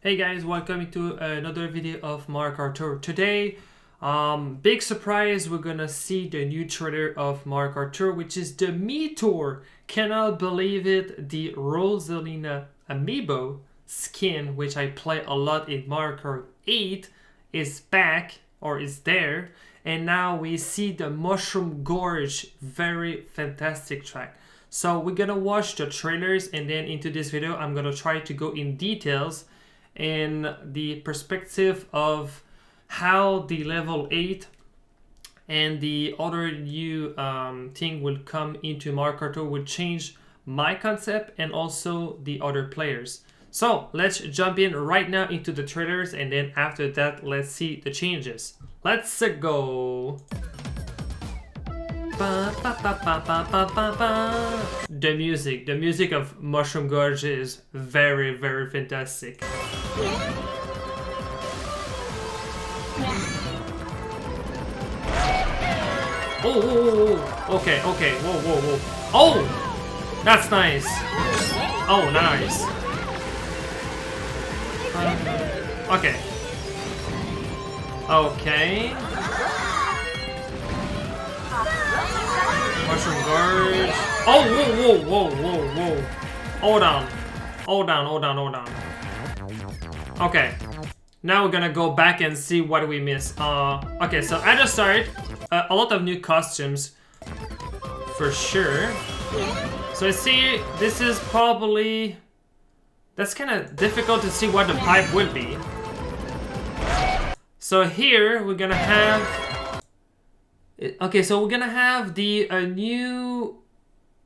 Hey guys, welcome to another video of Mario Kart Tour. Today, big surprise, we're gonna see the new trailer of Mario Kart Tour, which is the Tour. Cannot believe it, the Rosalina amiibo skin, which I play a lot in Mario Kart 8, is back, or is there. And now we see the Mushroom Gorge, very fantastic track. So we're gonna watch the trailers, and then into this video, I'm gonna try to go in details in the perspective of how the level 8 and the other new thing will come into Mario Kart Tour will change my concept and also the other players. So let's jump in right now into the trailers, and then after that let's see the changes. Let's go. The music of Mushroom Gorge is very fantastic. Oh, okay, whoa. Oh, that's nice. Oh, nice. Okay. Mushroom Gorge. Oh, whoa. Hold on. Okay. Now we're gonna go back and see what we missed. Okay, so at the start, a lot of new costumes for sure. So I see this is probably... That's kind of difficult to see what the pipe will be. So here we're gonna have... Okay, so we're gonna have the new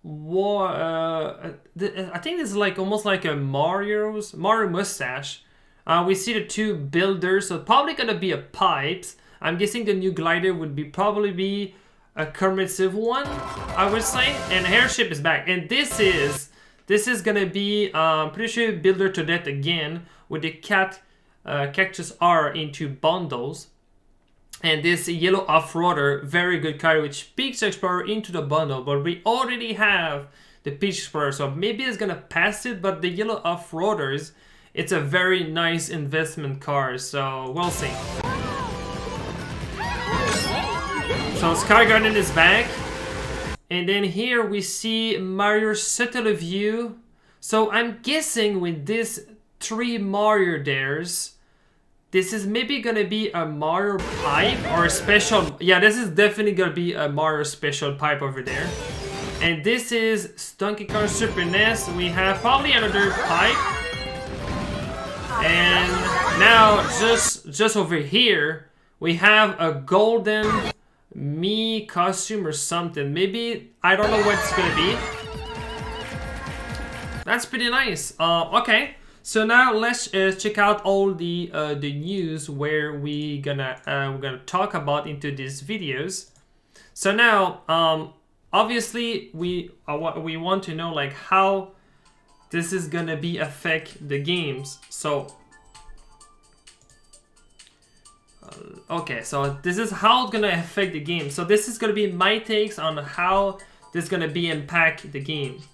war. I think this is like almost like a Mario mustache. We see the two builders, so probably gonna be a pipes. I'm guessing the new glider would be probably be a commemorative one, I would say. And airship is back, and this is gonna be pretty sure builder to death again with the cactus R into bundles. And this yellow off-roader, very good car, which Peach Explorer into the bundle, but we already have the Peach Explorer, so maybe it's gonna pass it, but the yellow off-roaders, it's a very nice investment car, so we'll see. So Sky Garden is back. And then here we see Mario's subtle view. So I'm guessing with this 3 Mario dares, this is maybe gonna be a Mario pipe or a special. Yeah, this is definitely gonna be a Mario special pipe over there. And this is Donkey Kong Super NES. We have probably another pipe. And now just over here, we have a golden me costume or something. Maybe, I don't know what it's gonna be. That's pretty nice. Okay. So now let's check out all the news where we're gonna talk about into these videos. So now, obviously we want to know like how this is gonna be affect the games. So okay, so this is how it's gonna affect the game. So this is gonna be my takes on how this is gonna be impact the game.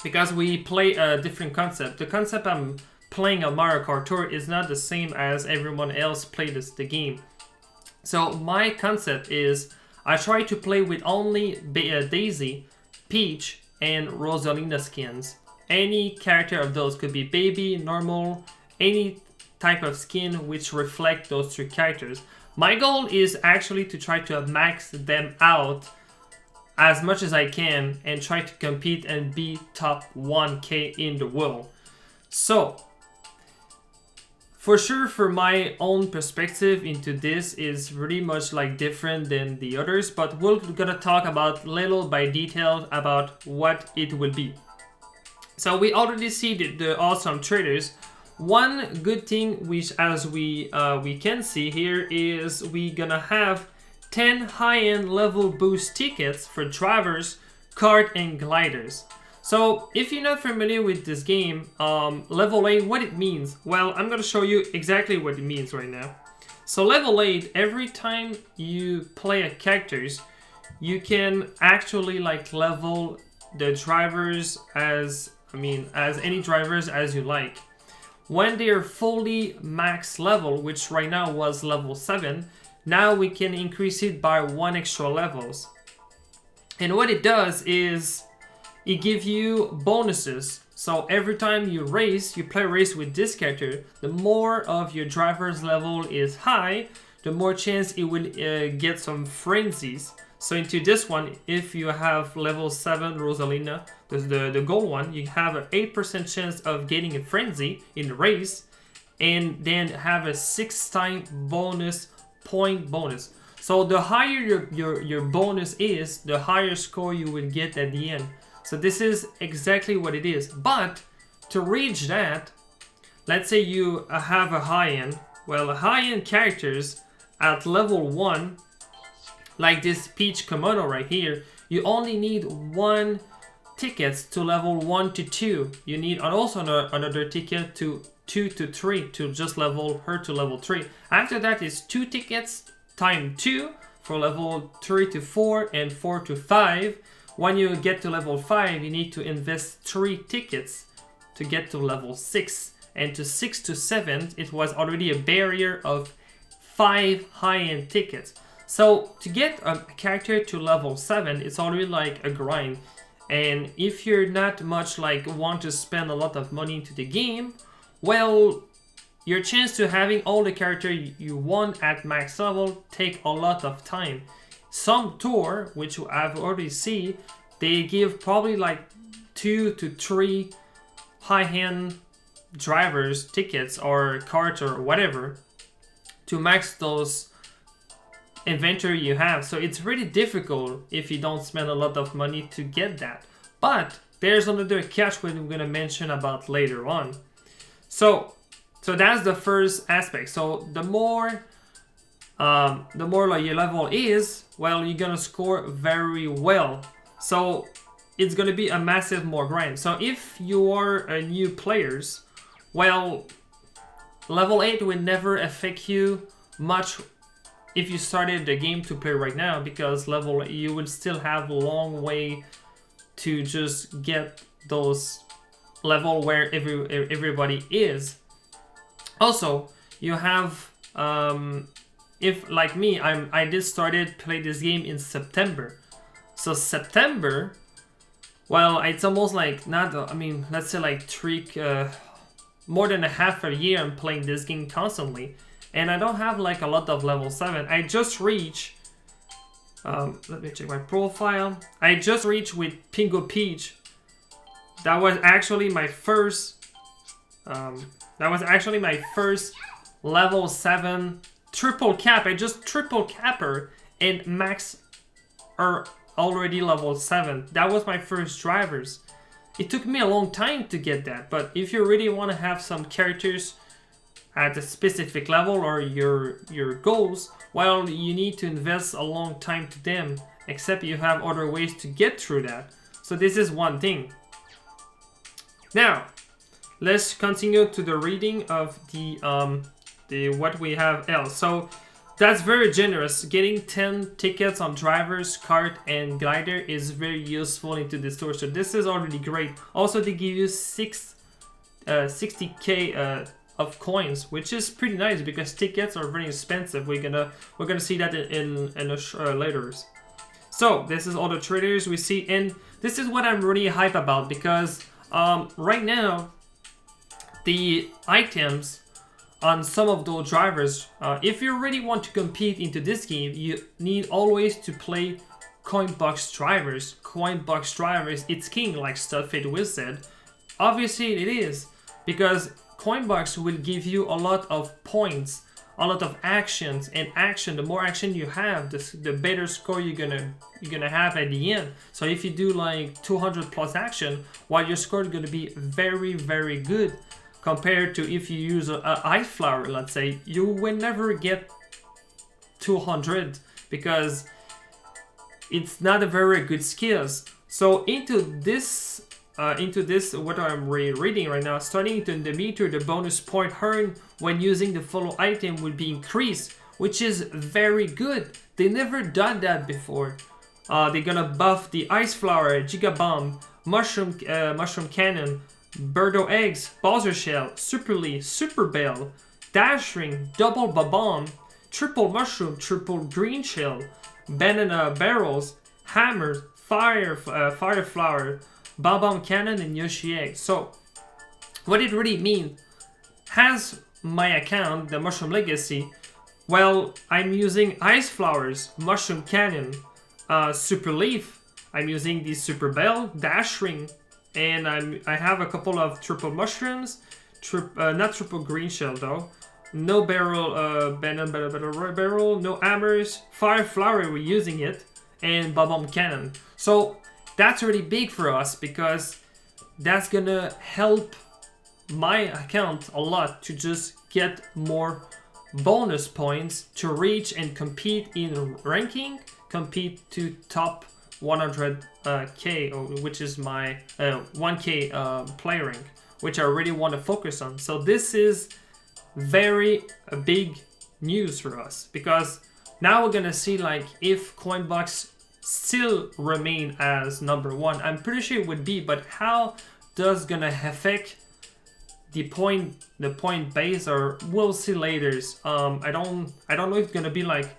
Because we play a different concept. The concept I'm playing on Mario Kart Tour is not the same as everyone else played the game. So my concept is I try to play with only Daisy, Peach, and Rosalina skins. Any character of those could be baby, normal, any type of skin which reflect those 3 characters. My goal is actually to try to max them out as much as I can and try to compete and be top 1K in the world. So for sure, for my own perspective into this is pretty much like different than the others, but we're gonna talk about little by detail about what it will be. So we already see the awesome trailers. One good thing which as we can see here is we gonna have 10 high-end level boost tickets for drivers, kart, and gliders. So if you're not familiar with this game, level 8, what it means? Well, I'm gonna show you exactly what it means right now. So level 8, every time you play a characters, you can actually like level the drivers as any drivers as you like. when they are fully max level, which right now was level 7, now we can increase it by 1 extra levels. And what it does is it gives you bonuses. So every time you play a race with this character, the more of your driver's level is high, the more chance it will get some frenzies. So into this one, if you have level 7 Rosalina, the gold one, you have an 8% chance of getting a frenzy in the race, and then have a 6-time point bonus. So the higher your bonus is, the higher score you will get at the end. So this is exactly what it is. But to reach that, let's say you have a high-end. Well, high-end characters at level 1, like this Peach Komodo right here, you only need 1 tickets to level 1 to 2. You need also another ticket to 2 to 3 to just level her to level 3. After that is 2 tickets times 2 for level 3 to 4 and 4 to 5. When you get to level 5, you need to invest 3 tickets to get to level 6. And to 6 to 7, it was already a barrier of 5 high-end tickets. So to get a character to level 7, it's already like a grind. And if you're not much like want to spend a lot of money into the game, well, your chance to having all the character you want at max level take a lot of time. Some tour, which I've already seen, they give probably like 2 to 3 high-end drivers tickets or cards or whatever to max those inventory you have. So it's really difficult if you don't spend a lot of money to get that. But there's another catch which I'm gonna mention about later on. So that's the first aspect. So the more like your level is, well, you're gonna score very well. So it's gonna be a massive more grind. So if you are a new players, well, level 8 will never affect you much if you started the game to play right now, because you will still have a long way to just get those level where everybody is. Also, you have if like me, I did started play this game in September. So September, well, it's almost like not. I mean, let's say like more than a half a year I'm playing this game constantly, and I don't have like a lot of level 7. I just reached. Let me check my profile. I just reached with Pingo Peach. That was actually my first. That was actually my first level 7 triple cap. I just triple cap her and max her already level 7. That was my first drivers. It took me a long time to get that, but if you really want to have some characters at a specific level or your goals, well, you need to invest a long time to them, except you have other ways to get through that. So this is one thing. Now, let's continue to the reading of the what we have else. So that's very generous. Getting 10 tickets on drivers, kart, and glider is very useful into the store. So this is already great. Also, they give you 60k of coins, which is pretty nice because tickets are very expensive. We're gonna see that in later. So this is all the traders we see, and this is what I'm really hype about because right now the items on some of those drivers, if you really want to compete into this game, you need always to play coin box drivers. Coin box drivers, it's king, like Stuffed Wiz said. Obviously it is, because coin box will give you a lot of points, a lot of actions, and the more action you have, the better score you're gonna have at the end. So if you do like 200 plus action, well, your score is gonna be very, very good. Compared to if you use an ice flower, let's say, you will never get 200 because it's not a very good skills. So into this, what I'm reading right now, starting into the meter, the bonus point earned when using the follow item will be increased, which is very good. They never done that before. They're gonna buff the ice flower, giga bomb, mushroom cannon, Birdo Eggs, Bowser Shell, Super Leaf, Super Bell, Dash Ring, Double Bomb, Triple Mushroom, Triple Green Shell, Banana Barrels, Hammers, Fire Flower, Bomb Cannon, and Yoshi Egg. So, what it really means, has my account, the Mushroom Legacy, well, I'm using Ice Flowers, Mushroom Cannon, Super Leaf, I'm using the Super Bell, Dash Ring, and I have a couple of Triple Mushrooms, not Triple Green Shell though, no Barrel, Barrel, no Hammers, Fire Flower, we're using it, and Bomb Cannon. So that's really big for us because that's gonna help my account a lot to just get more bonus points to reach and compete in ranking, compete to top 100k, which is my 1k play rank, which I really want to focus on. So this is very big news for us because now we're gonna see like if Coinbox still remain as #1. I'm pretty sure it would be, but how does gonna affect the point base, or we'll see later. I don't know if it's gonna be like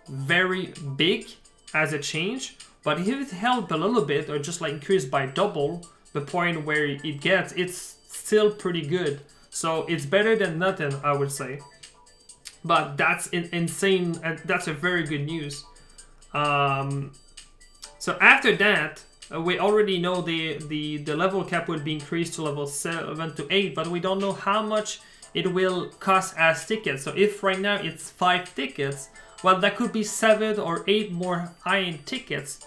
very big as a change, but if it helped a little bit or just like increased by double the point where it gets, it's still pretty good. So it's better than nothing, I would say. But that's insane, and that's a very good news. So after that, we already know the level cap will be increased to level 7 to 8, but we don't know how much it will cost as tickets. So if right now it's 5 tickets, well, that could be 7 or 8 more high-end tickets,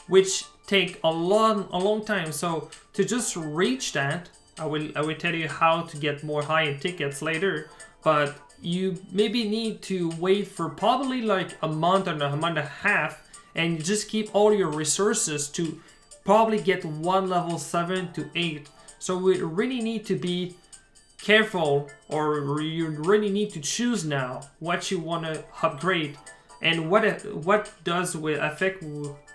which take a long time. So to just reach that, I will tell you how to get more high-end tickets later, but you maybe need to wait for probably like a month or a month and a half, and just keep all your resources to probably get one level 7 to 8. So we really need to be careful, or you really need to choose now what you want to upgrade and what does will affect.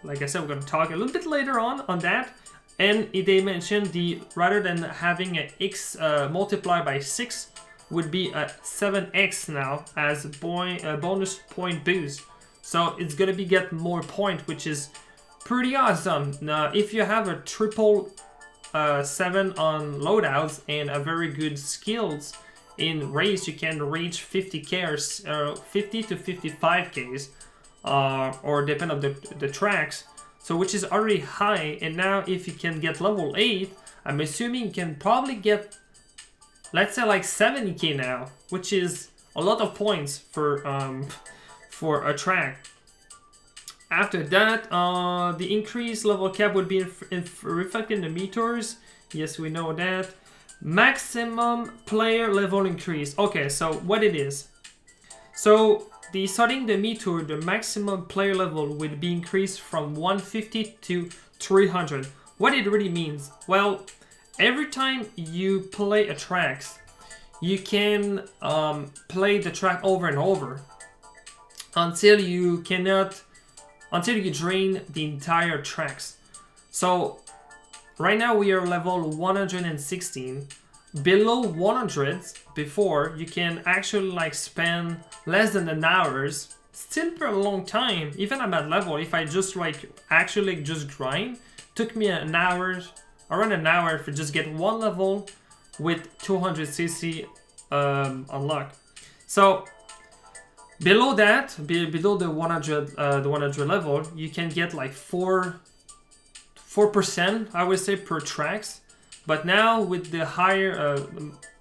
Like I said, we're going to talk a little bit later on that. And they mentioned the rather than having an x multiplied by 6 would be a 7x now as bonus point boost. So it's gonna be get more point, which is pretty awesome. Now, if you have a triple 7 on loadouts and a very good skills in race, you can reach 50k or 50 to 55ks, or depend on the tracks. So which is already high. And now if you can get level 8, I'm assuming you can probably get, let's say like 70k now, which is a lot of points for a track. After that, the increased level cap would be reflected in the meters. Yes, we know that. Maximum player level increase. Okay, so what it is. So starting the meter, the maximum player level would be increased from 150 to 300. What it really means? Well, every time you play a track, you can play the track over and over until you drain the entire tracks. So right now we are level 116. Below 100 before, you can actually like spend less than an hours, still for a long time. Even at that level, if I just like actually just grind, took me an hour, around an hour for just get one level with 200cc unlock. So below that, below the 100 level, you can get like 4%, I would say, per tracks. But now with the higher,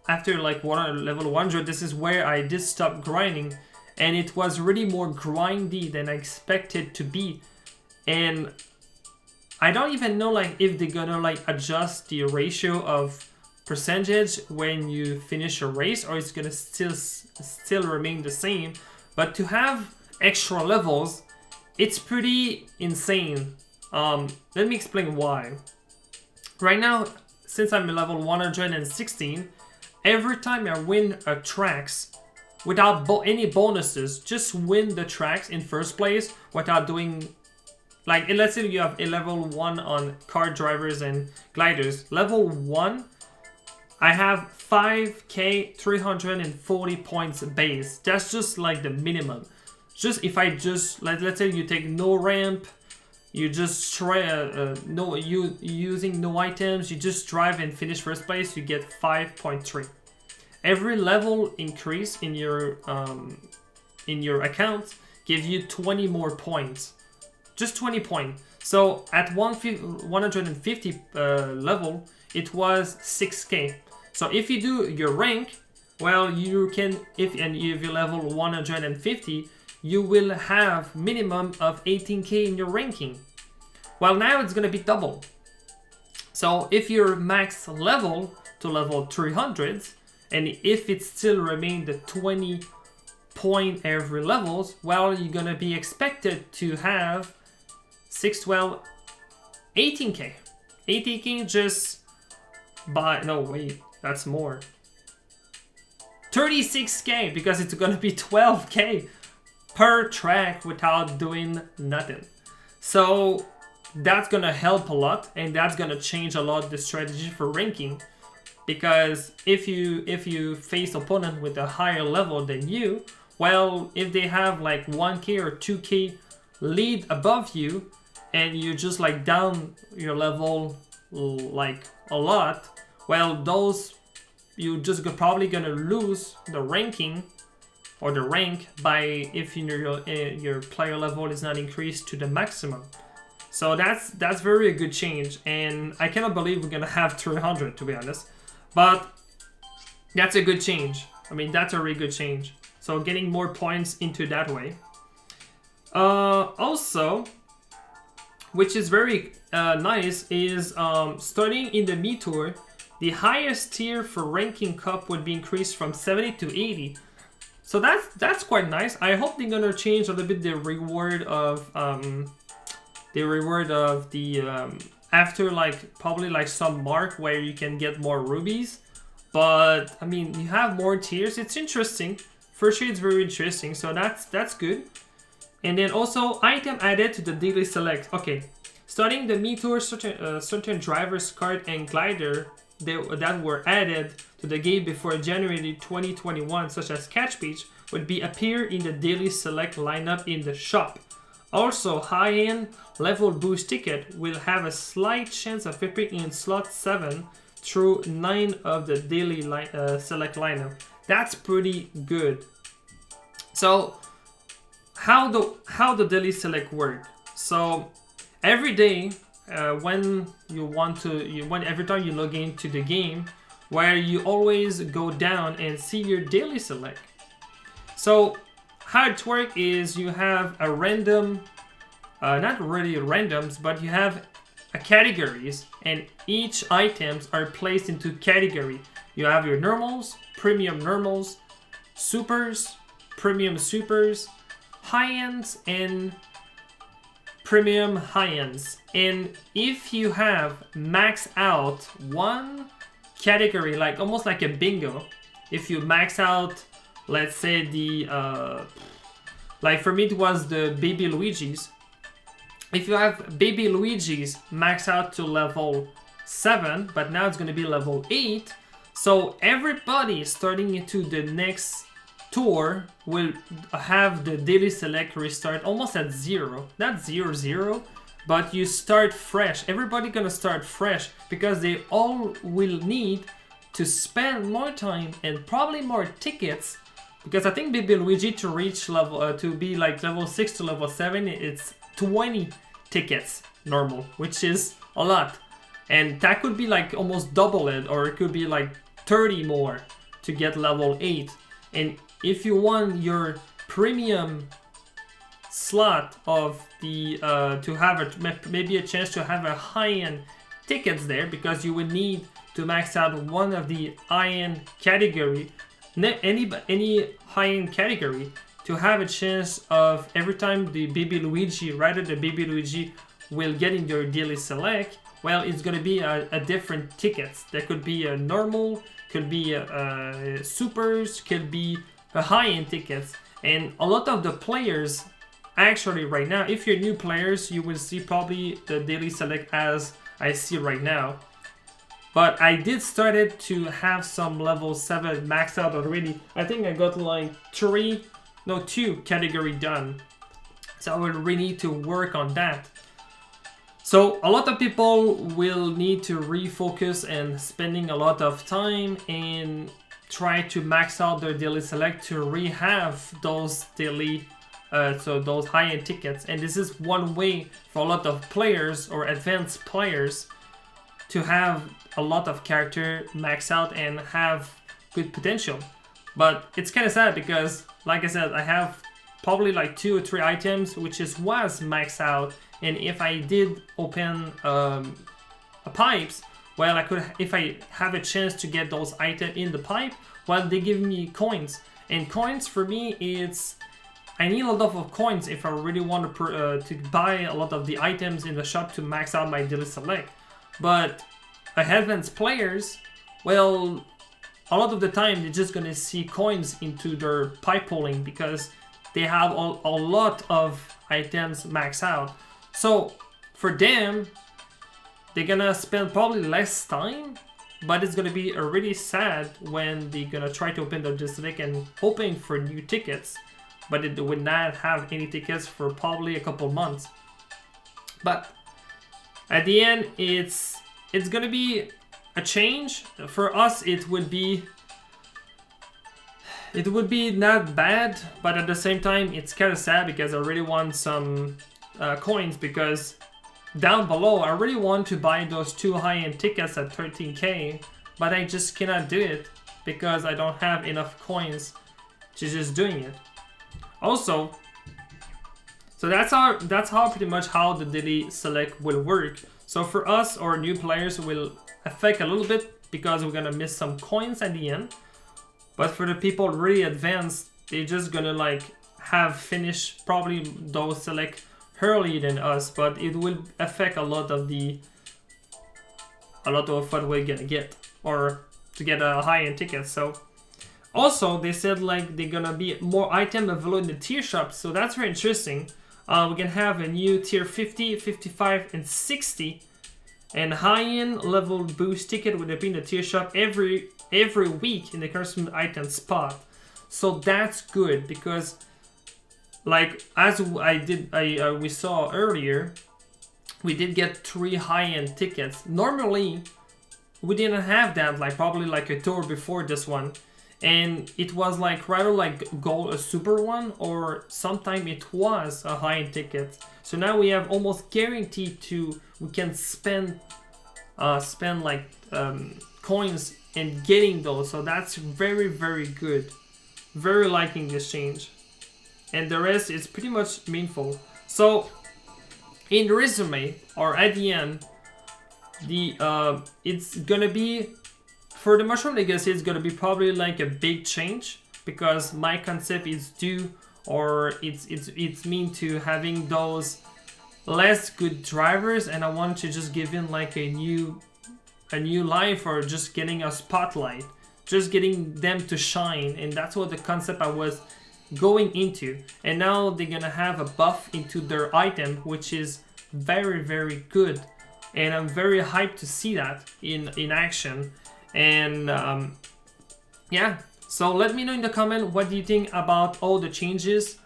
after like level 100, this is where I did stop grinding, and it was really more grindy than I expected to be. And I don't even know like if they're gonna like adjust the ratio of percentage when you finish a race, or it's gonna still remain the same. But to have extra levels, it's pretty insane. Let me explain why. Right now, since I'm level 116, every time I win a tracks without any bonuses, just win the tracks in first place without doing, like, let's say you have a level 1 on kart drivers and gliders. Level 1 I have 5k 340 points base. That's just like the minimum. Just if I just let's say you take no ramp, you just try using no items, you just drive and finish first place, you get 5.3. Every level increase in your account gives you 20 more points. Just 20 points. So at 150 level, it was 6k. So if you do your rank, well, you can, if you level 150, you will have minimum of 18k in your ranking. Well, now it's gonna be double. So if you're max level to level 300, and if it still remain the 20 point every levels, well, you're gonna be expected to have 6, 12, 18k. 18k just by, no wait, that's more. 36k, because it's gonna be 12k per track without doing nothing. So that's gonna help a lot, and that's gonna change a lot the strategy for ranking. Because if you face opponent with a higher level than you, well, if they have like 1k or 2k lead above you, and you just like down your level like a lot, well, those you just probably gonna lose the ranking or the rank by if your player level is not increased to the maximum. So that's very a good change, and I cannot believe we're gonna have 300, to be honest, but that's a good change. I mean, that's a really good change. So getting more points into that way. Also, which is very nice, is starting in the Me Tour, the highest tier for ranking cup would be increased from 70 to 80. So that's quite nice. I hope they're gonna change a little bit the reward of after like probably like some mark where you can get more rubies. But I mean, you have more tiers. It's interesting. For sure, it's very interesting. So that's good. And then also item added to the daily select. Okay, starting the Me Tour, certain drivers, kart, and glider that were added to the game before January 2021, such as Catch Beach, would be appear in the daily select lineup in the shop. Also, high-end level boost ticket will have a slight chance of appearing in slot 7 through 9 of the daily select lineup. That's pretty good. So, how the daily select work? So, every day, every time you log into the game, where you always go down and see your daily select. So how it works is you have a random, not really randoms, but you have a categories, and each items are placed into category. You have your normals, premium normals, supers, premium supers, high-ends, and premium high-ends. And if you have max out one category, like almost like a bingo, if you max out, let's say the like for me it was the baby Luigi's. If you have baby Luigi's max out to level 7, but now it's going to be level 8, so everybody starting into the next tour will have the daily select restart almost at 0. Not 0, but you start fresh. Everybody gonna start fresh because they all will need to spend more time and probably more tickets, because I think Baby Luigi to reach level to be like level 6 to level 7, it's 20 tickets normal, which is a lot, and that could be like almost double it, or it could be like 30 more to get level 8. And if you want your premium slot of the to have maybe a chance to have a high-end tickets there, because you would need to max out one of the high-end category, any high-end category, to have a chance of every time the Baby Luigi, rather the Baby Luigi will get in your daily select, well, it's gonna be a different tickets. There could be a normal, could be a supers, could be a high-end tickets. And a lot of the players actually right now, if you're new players, you will see probably the daily select as I see right now. But I did started to have some level 7 maxed out already. I think I got like 2 category done. So I will really need to work on that. So a lot of people will need to refocus and spending a lot of time and try to max out their daily select to re-have those daily, so those high-end tickets. And this is one way for a lot of players or advanced players to have a lot of character max out and have good potential. But it's kind of sad because, like I said, I have probably like 2 or 3 items which was maxed out, and if I did open a pipes, well, I could, if I have a chance to get those items in the pipe, well, they give me coins, and coins for me, it's, I need a lot of coins if I really want to buy a lot of the items in the shop to max out my daily select. But advanced players, well, a lot of the time they're just gonna see coins into their pipe pulling because they have a lot of items maxed out. So for them, they're gonna spend probably less time, but it's gonna be really sad when they're gonna try to open their district and hoping for new tickets, but it would not have any tickets for probably a couple months. But at the end, it's gonna be a change. For us, it would be not bad, but at the same time, it's kind of sad because I really want some coins, because down below, I really want to buy those 2 high-end tickets at 13k, but I just cannot do it because I don't have enough coins to just doing it. Also, so that's how pretty much how the daily select will work. So for us or new players will affect a little bit because we're gonna miss some coins at the end. But for the people really advanced, they're just gonna like have finished probably those select earlier than us, but it will affect a lot of what we're gonna get or to get a high-end ticket. So also they said like they're gonna be more item available in the tier shop, so that's very interesting. We can have a new tier 50, 55, and 60, and high-end level boost ticket would have been the tier shop every week in the custom item spot. So that's good because, like as we saw earlier, we did get 3 high-end tickets. Normally, we didn't have that. Like probably like a tour before this one. And it was like rather like gold, a super one, or sometime it was a high-end ticket. So now we have almost guaranteed we can spend like coins in getting those. So that's very, very good. Very liking this change. And the rest is pretty much meaningful. So in the resume or at the end, it's gonna be, for the Mushroom Legacy, it's gonna be probably like a big change because my concept is due, or it's mean to having those less good drivers, and I want to just give in like a new life, or just getting a spotlight, just getting them to shine, and that's what the concept I was going into. And now they're gonna have a buff into their item, which is very, very good, and I'm very hyped to see that in action. And yeah, so let me know in the comment what do you think about all the changes.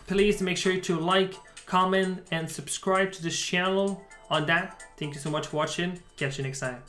Please make sure to like, comment, and subscribe to this channel on that. Thank you so much for watching. Catch you next time.